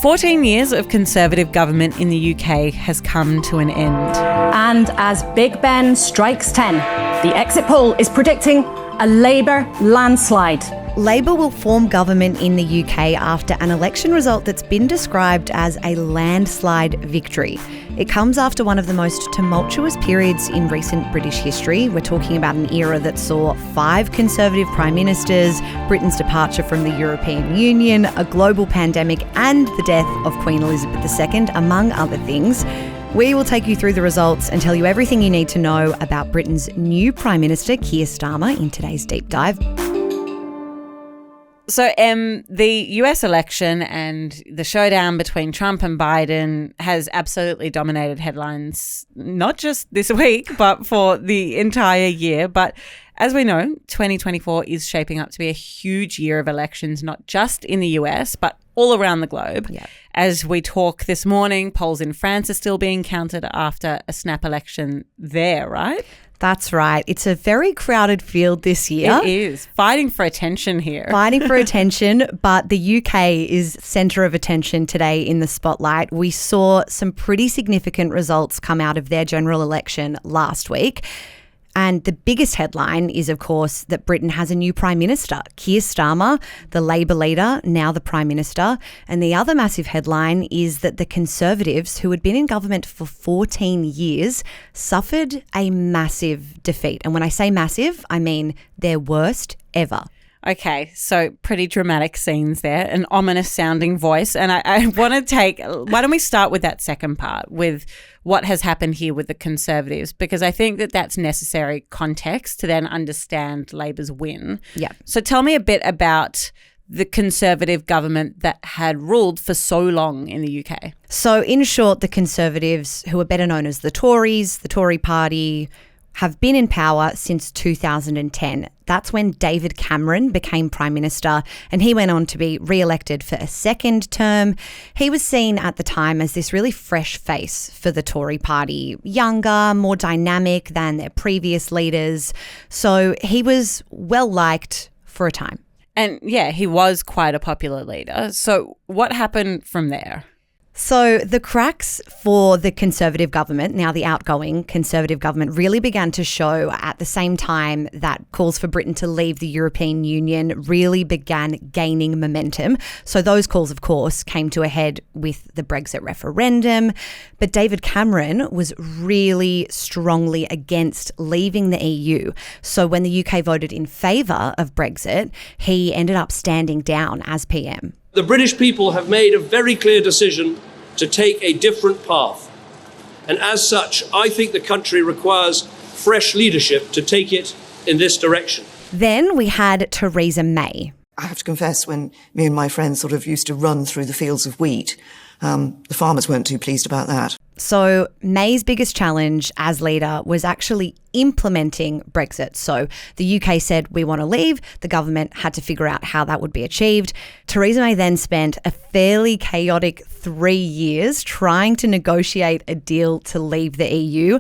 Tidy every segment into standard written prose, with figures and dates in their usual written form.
14 years of Conservative government in the UK has come to an end. And as Big Ben strikes 10, the exit poll is predicting a Labour landslide. Labour will form government in the UK after an election result that's been described as a landslide victory. It comes after one of the most tumultuous periods in recent British history. We're talking about an era that saw 5 Conservative prime ministers, Britain's departure from the European Union, a global pandemic, and the death of Queen Elizabeth II, among other things. We will take you through the results and tell you everything you need to know about Britain's new Prime Minister, Keir Starmer, in today's deep dive. So, the US election and the showdown between Trump and Biden has absolutely dominated headlines, not just this week, but for the entire year. But as we know, 2024 is shaping up to be a huge year of elections, not just in the US, but all around the globe. Yep. As we talk this morning, polls in France are still being counted after a snap election there, right? That's right. It's a very crowded field this year. It is. Fighting for attention here. Fighting for attention, but the UK is centre of attention today in the spotlight. We saw some pretty significant results come out of their general election last week. And the biggest headline is, of course, that Britain has a new Prime Minister, Keir Starmer, the Labour leader, now the Prime Minister. And the other massive headline is that the Conservatives, who had been in government for 14 years, suffered a massive defeat. And when I say massive, I mean their worst ever. Okay, so pretty dramatic scenes there, an ominous sounding voice. And I want to why don't we start with that second part, with what has happened here with the Conservatives, because I think that that's necessary context to then understand Labor's win. Yeah. So tell me a bit about the Conservative government that had ruled for so long in the UK. So in short, the Conservatives, who are better known as the Tories, the Tory party, have been in power since 2010. That's when David Cameron became Prime Minister, and he went on to be re-elected for a second term. He was seen at the time as this really fresh face for the Tory party, younger, more dynamic than their previous leaders. So he was well liked for a time. And yeah, he was quite a popular leader. So what happened from there? So the cracks for the Conservative government, now the outgoing Conservative government, really began to show at the same time that calls for Britain to leave the European Union really began gaining momentum. So those calls, of course, came to a head with the Brexit referendum. But David Cameron was really strongly against leaving the EU. So when the UK voted in favour of Brexit, he ended up standing down as PM. The British people have made a very clear decision to take a different path. And as such, I think the country requires fresh leadership to take it in this direction. Then we had Theresa May. I have to confess, when me and my friends sort of used to run through the fields of wheat, the farmers weren't too pleased about that. So May's biggest challenge as leader was actually implementing Brexit. So the UK said, we want to leave. The government had to figure out how that would be achieved. Theresa May then spent a fairly chaotic 3 years trying to negotiate a deal to leave the EU.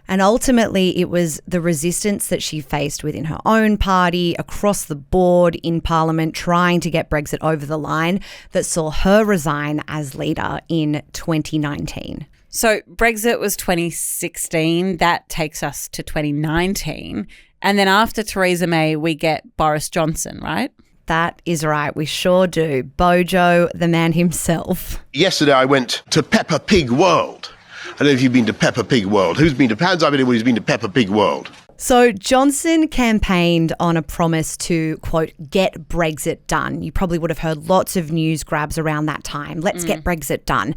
And ultimately, it was the resistance that she faced within her own party, across the board in Parliament, trying to get Brexit over the line, that saw her resign as leader in 2019. So Brexit was 2016. That takes us to 2019. And then after Theresa May, we get Boris Johnson, right? That is right. We sure do. Bojo, the man himself. Yesterday, I went to Peppa Pig World. I don't know if you've been to Peppa Pig World. Hands up anyone who's been to Peppa Pig World. So Johnson campaigned on a promise to, quote, get Brexit done. You probably would have heard lots of news grabs around that time. Let's get Brexit done.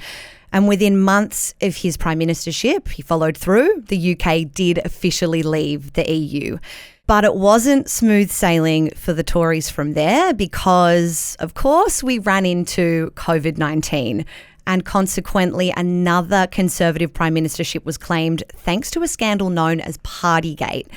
And within months of his prime ministership, he followed through. The UK did officially leave the EU. But it wasn't smooth sailing for the Tories from there because, of course, we ran into COVID-19. And consequently, another Conservative prime ministership was claimed thanks to a scandal known as Partygate.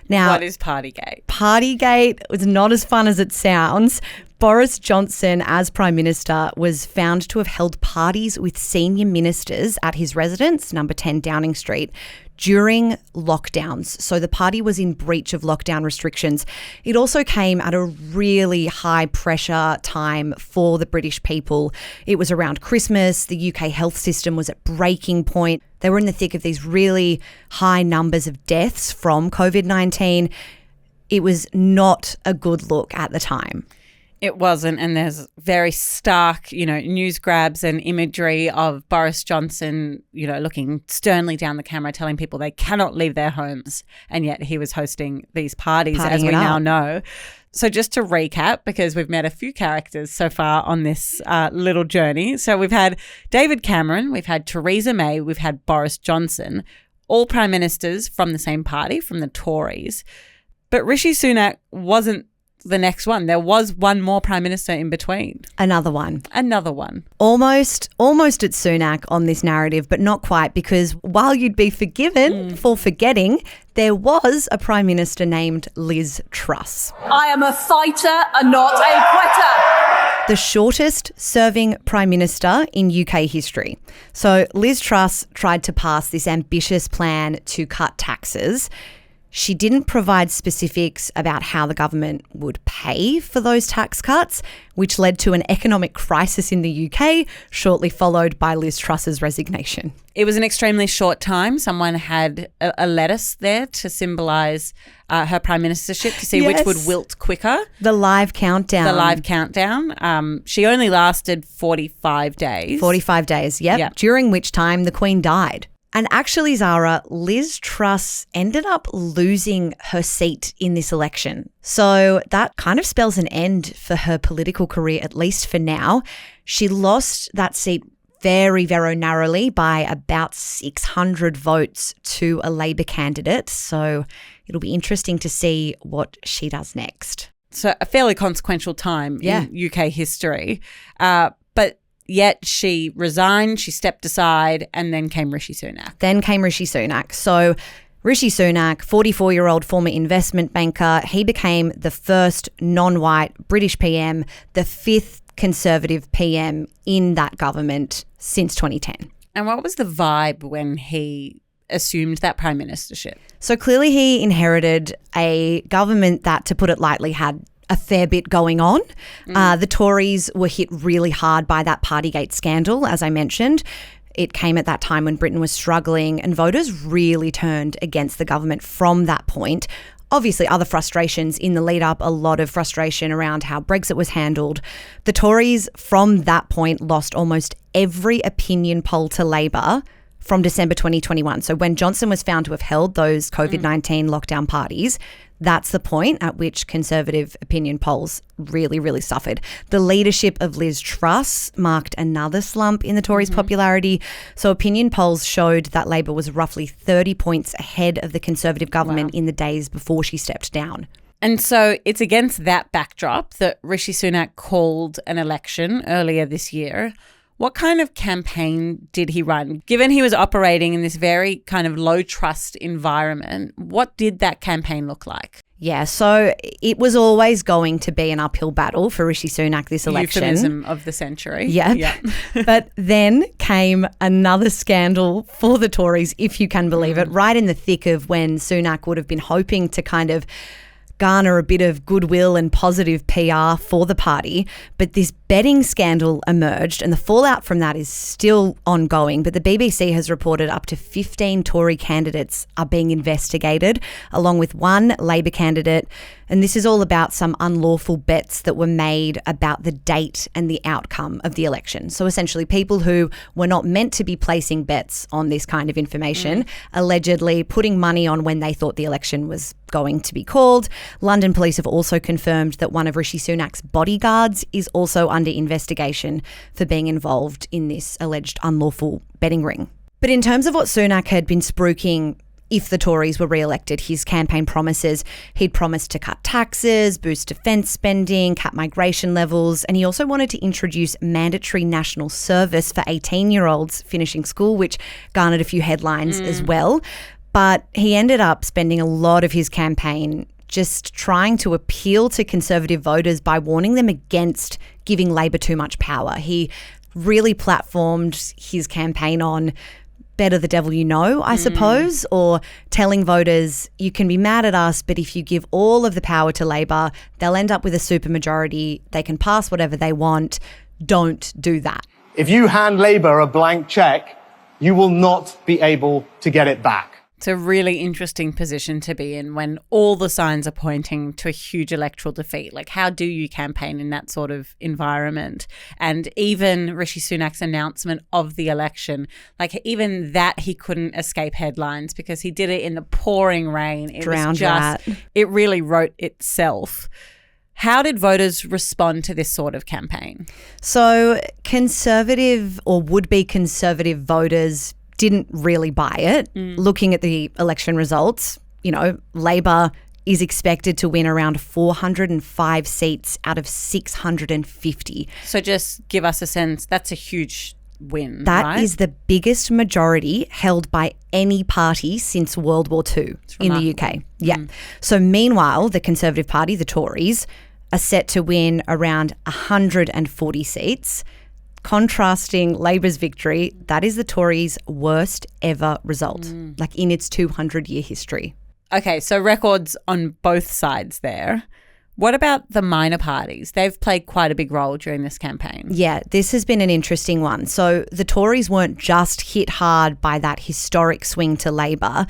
Now, what is Partygate? Partygate was not as fun as it sounds. Boris Johnson, as Prime Minister, was found to have held parties with senior ministers at his residence, number 10 Downing Street, during lockdowns. So the party was in breach of lockdown restrictions. It also came at a really high pressure time for the British people. It was around Christmas. The UK health system was at breaking point. They were in the thick of these really high numbers of deaths from COVID-19. It was not a good look at the time. It wasn't, and there's very stark, news grabs and imagery of Boris Johnson, looking sternly down the camera, telling people they cannot leave their homes, and yet he was hosting these parties, as we now know. So just to recap, because we've met a few characters so far on this little journey. So we've had David Cameron, we've had Theresa May, we've had Boris Johnson, all prime ministers from the same party, from the Tories. But Rishi Sunak wasn't the next one. There was one more prime minister in between. Another one. Almost at Sunak on this narrative, but not quite, because while you'd be forgiven for forgetting, there was a prime minister named Liz Truss. I am a fighter and not a quitter. The shortest serving prime minister in UK history. So Liz Truss tried to pass this ambitious plan to cut taxes. She didn't provide specifics about how the government would pay for those tax cuts, which led to an economic crisis in the UK, shortly followed by Liz Truss's resignation. It was an extremely short time. Someone had a lettuce there to symbolise her prime ministership, to see which would wilt quicker. The live countdown. She only lasted 45 days. 45 days, yep. During which time the Queen died. And actually, Zara, Liz Truss ended up losing her seat in this election. So that kind of spells an end for her political career, at least for now. She lost that seat very, very narrowly by about 600 votes to a Labor candidate. So it'll be interesting to see what she does next. So a fairly consequential time in UK history. But yet she resigned, she stepped aside, and then came Rishi Sunak. So Rishi Sunak, 44-year-old former investment banker, he became the first non-white British PM, the fifth Conservative PM in that government since 2010. And what was the vibe when he assumed that prime ministership? So clearly he inherited a government that, to put it lightly, had a fair bit going on. The Tories were hit really hard by that Partygate scandal, as I mentioned. It came at that time when Britain was struggling, and voters really turned against the government from that point. Obviously, other frustrations in the lead up, a lot of frustration around how Brexit was handled. The Tories, from that point, lost almost every opinion poll to Labor from December 2021. So when Johnson was found to have held those COVID-19 lockdown parties, that's the point at which Conservative opinion polls really, really suffered. The leadership of Liz Truss marked another slump in the Tories' popularity. So opinion polls showed that Labor was roughly 30 points ahead of the Conservative government in the days before she stepped down. And so it's against that backdrop that Rishi Sunak called an election earlier this year. What kind of campaign did he run? Given he was operating in this very kind of low trust environment, what did that campaign look like? Yeah, so it was always going to be an uphill battle for Rishi Sunak this election. Euphemism of the century. Yeah. But then came another scandal for the Tories, if you can believe it, right in the thick of when Sunak would have been hoping to kind of garner a bit of goodwill and positive PR for the party. But this betting scandal emerged, and the fallout from that is still ongoing. But the BBC has reported up to 15 Tory candidates are being investigated, along with one Labor candidate. And this is all about some unlawful bets that were made about the date and the outcome of the election. So essentially, people who were not meant to be placing bets on this kind of information, allegedly putting money on when they thought the election was going to be called. London police have also confirmed that one of Rishi Sunak's bodyguards is also under investigation for being involved in this alleged unlawful betting ring. But in terms of what Sunak had been spruiking if the Tories were re-elected, his campaign promises, he'd promised to cut taxes, boost defence spending, cap migration levels, and he also wanted to introduce mandatory national service for 18-year-olds finishing school, which garnered a few headlines as well. But he ended up spending a lot of his campaign just trying to appeal to Conservative voters by warning them against giving Labor too much power. He really platformed his campaign on better the devil you know, I suppose, or telling voters, you can be mad at us, but if you give all of the power to Labor, they'll end up with a supermajority. They can pass whatever they want. Don't do that. If you hand Labour a blank cheque, you will not be able to get it back. It's a really interesting position to be in when all the signs are pointing to a huge electoral defeat. Like, how do you campaign in that sort of environment? And even Rishi Sunak's announcement of the election, like even that he couldn't escape headlines because he did it in the pouring rain. It It really wrote itself. How did voters respond to this sort of campaign? So Conservative or would-be Conservative voters didn't really buy it. Looking at the election results, Labor is expected to win around 405 seats out of 650. So just give us a sense, that's a huge win, That is the biggest majority held by any party since World War II in the UK. Yeah. So meanwhile, the Conservative Party, the Tories, are set to win around 140 seats. Contrasting Labor's victory, that is the Tories' worst ever result, like in its 200-year history. Okay, so records on both sides there. What about the minor parties? They've played quite a big role during this campaign. Yeah, this has been an interesting one. So the Tories weren't just hit hard by that historic swing to Labor.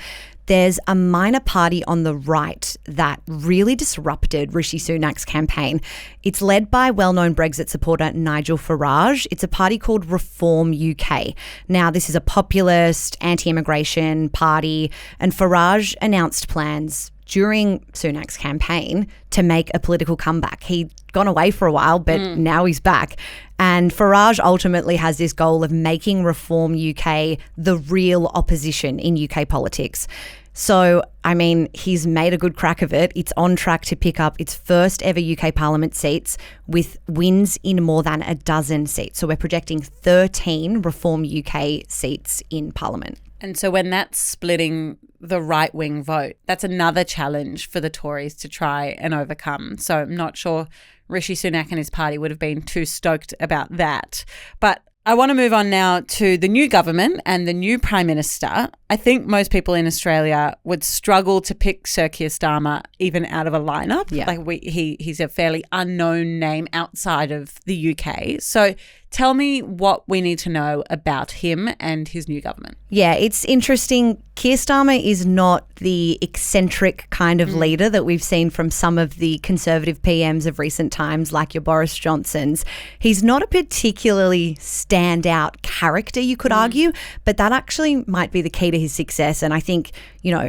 There's a minor party on the right that really disrupted Rishi Sunak's campaign. It's led by well-known Brexit supporter Nigel Farage. It's a party called Reform UK. Now, this is a populist, anti-immigration party, and Farage announced plans during Sunak's campaign to make a political comeback. He'd gone away for a while, but now he's back. And Farage ultimately has this goal of making Reform UK the real opposition in UK politics. So, I mean, he's made a good crack of it. It's on track to pick up its first ever UK Parliament seats with wins in more than a dozen seats. So we're projecting 13 Reform UK seats in Parliament. And so when that's splitting the right-wing vote, that's another challenge for the Tories to try and overcome. So I'm not sure Rishi Sunak and his party would have been too stoked about that. But I want to move on now to the new government and the new Prime Minister. I think most people in Australia would struggle to pick Sir Keir Starmer even out of a lineup. Yeah. Like he's a fairly unknown name outside of the UK. So tell me what we need to know about him and his new government. Yeah, it's interesting. Keir Starmer is not the eccentric kind of leader that we've seen from some of the Conservative PMs of recent times, like your Boris Johnsons. He's not a particularly standout character, you could argue, but that actually might be the key to his success. And I think,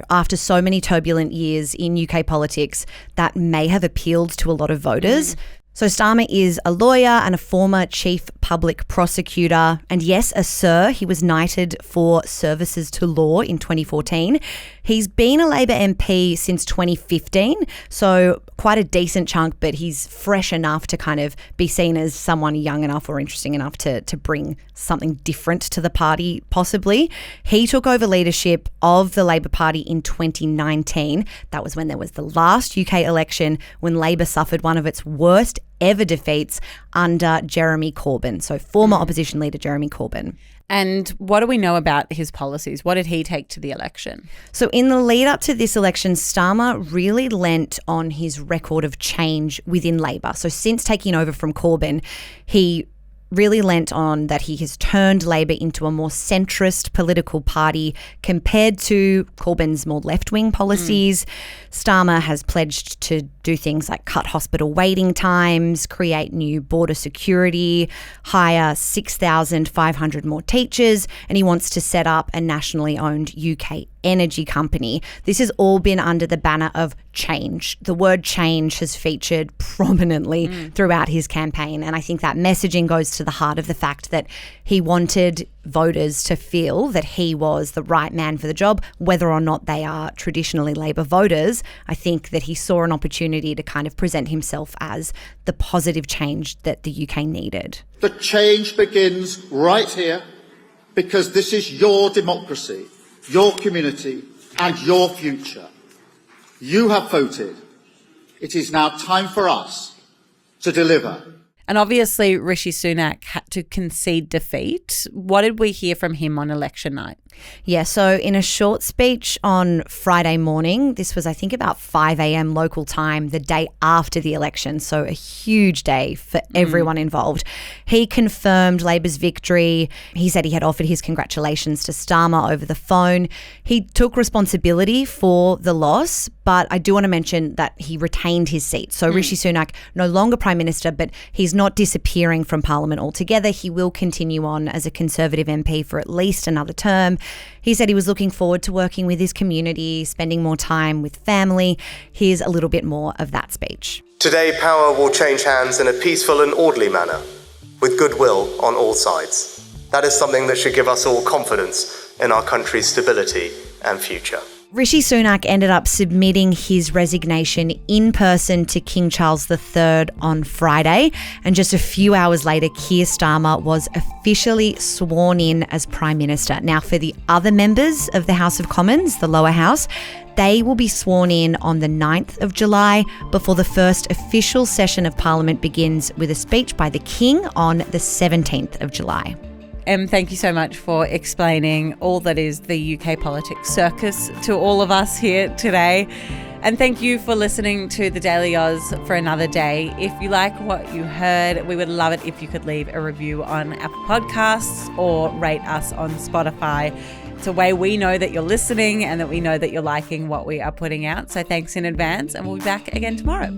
after so many turbulent years in UK politics, that may have appealed to a lot of voters. So Starmer is a lawyer and a former chief public prosecutor. And yes, a Sir, he was knighted for services to law in 2014. He's been a Labor MP since 2015, so quite a decent chunk, but he's fresh enough to kind of be seen as someone young enough or interesting enough to bring something different to the party, possibly. He took over leadership of the Labor Party in 2019. That was when there was the last UK election when Labor suffered one of its worst ever defeats under Jeremy Corbyn, so former opposition leader Jeremy Corbyn. And what do we know about his policies? What did he take to the election? So in the lead up to this election, Starmer really lent on his record of change within Labor. So since taking over from Corbyn, he really lent on that he has turned Labor into a more centrist political party compared to Corbyn's more left-wing policies. Starmer has pledged to do things like cut hospital waiting times, create new border security, hire 6,500 more teachers, and he wants to set up a nationally owned UK energy company. This has all been under the banner of change. The word change has featured prominently throughout his campaign, and I think that messaging goes to the heart of the fact that he wanted voters to feel that he was the right man for the job, whether or not they are traditionally Labor voters. I think that he saw an opportunity to kind of present himself as the positive change that the UK needed. The change begins right here because this is your democracy, your community and your future. You have voted It is now time for us to deliver. And obviously, Rishi Sunak had to concede defeat. What did we hear from him on election night? Yeah, so in a short speech on Friday morning, this was, I think, about 5 a.m. local time, the day after the election, so a huge day for everyone involved. He confirmed Labor's victory. He said he had offered his congratulations to Starmer over the phone. He took responsibility for the loss, but I do want to mention that he retained his seat. So Rishi Sunak, no longer Prime Minister, but he's not disappearing from Parliament altogether. He will continue on as a Conservative MP for at least another term. He said he was looking forward to working with his community, spending more time with family. Here's a little bit more of that speech. Today, power will change hands in a peaceful and orderly manner, with goodwill on all sides. That is something that should give us all confidence in our country's stability and future. Rishi Sunak ended up submitting his resignation in person to King Charles III on Friday, and just a few hours later, Keir Starmer was officially sworn in as Prime Minister. Now, for the other members of the House of Commons, the lower house, they will be sworn in on the 9th of July before the first official session of Parliament begins with a speech by the King on the 17th of July. Thank you so much for explaining all that is the UK politics circus to all of us here today. And thank you for listening to the Daily Aus for another day. If you like what you heard, we would love it if you could leave a review on Apple Podcasts or rate us on Spotify. It's a way we know that you're listening and that we know that you're liking what we are putting out. So thanks in advance, and we'll be back again tomorrow.